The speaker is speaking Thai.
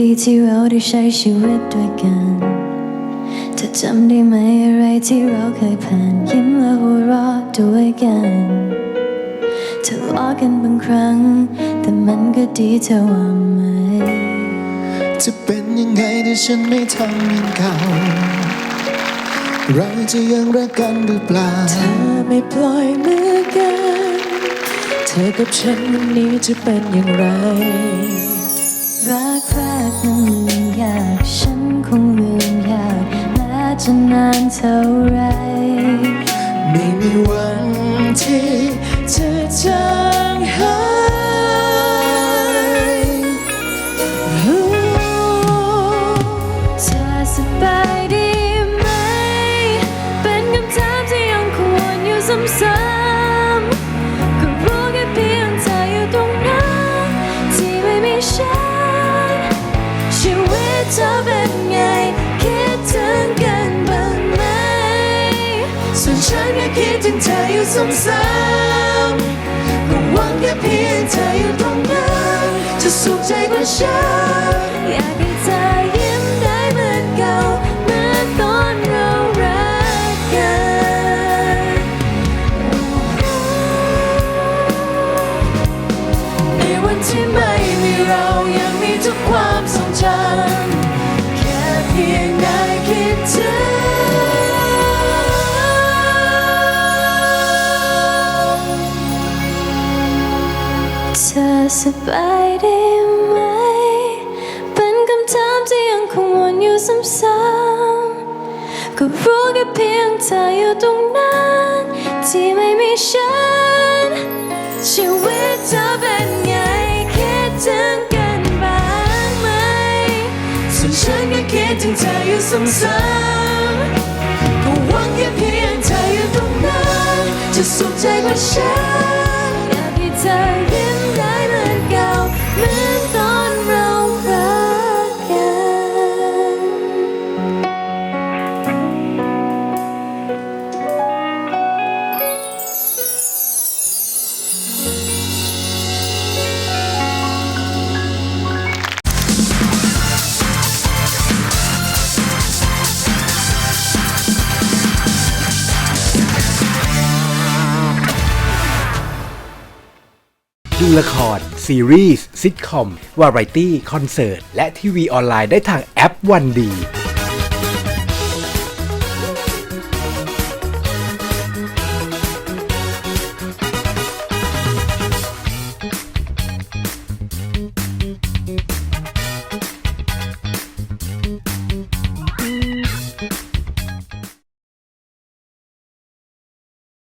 ปีที่เราได้ใช้ชีวิตด้วยกันเธอจำได้ไหมอะไรที่เราเคยผ่านยิ้มและหัวเราะด้วยกันทะเลาะกันบางครั้งแต่มันก็ดีเธอว่าไหมจะเป็นยังไงถ้าฉันไม่ทำเหมือนเก่าเราจะยังรักกันหรือเปล่าถ้าไม่ปล่อยมือกันเธอกับฉันวันนี้จะเป็นอย่างไรรักแรกนั้นลืมยากฉันคงลืมยากแม้จะนานเท่าไรไม่มีวันที่เธอจางหายเธอสบายดีไหมเป็นคำถามที่ยังคงวนอยู่ซ้ำๆก็รู้แค่เพียงเธออยู่ตรงนั้นที่ไม่มีฉันชีวิตเธอเป็นไงคิดถึงกันบ้างไหมส่วนฉันก็คิดถึงเธออยู่ซ้ำๆก็หวังแค่เพียงเธออยู่ตรงนั้นจะสุขใจกว่าฉันอยากให้เธอยิ้มได้เหมือนเก่าเหมือนตอนเรารักกันในวันที่ไม่มีเรายังมีทุกความทรงจำแค่เพียงได้คิดถึงเธอสบายดีไหมเป็นคำถามที่ยังคงวนอยู่ซ้ำๆก็รู้แค่เพียงเธออยู่ตรงนั้นที่ไม่มีฉันชีวิตเธอเป็นไงคิดถึงกันบ้างไหมส่วนฉันก็คิดถึงเธออยู่ซ้ำๆก็หวังแค่เพียงเธออยู่ตรงนั้นจะสุขใจกว่าฉันอยากให้เธอยิ้มได้เหมือนเก่าเหมือนตอนเรารักกันดูละครซีรีส์ซิทคอมวาไรตี้คอนเสิร์ตและทีวีออนไลน์ได้ทางแอปวันดี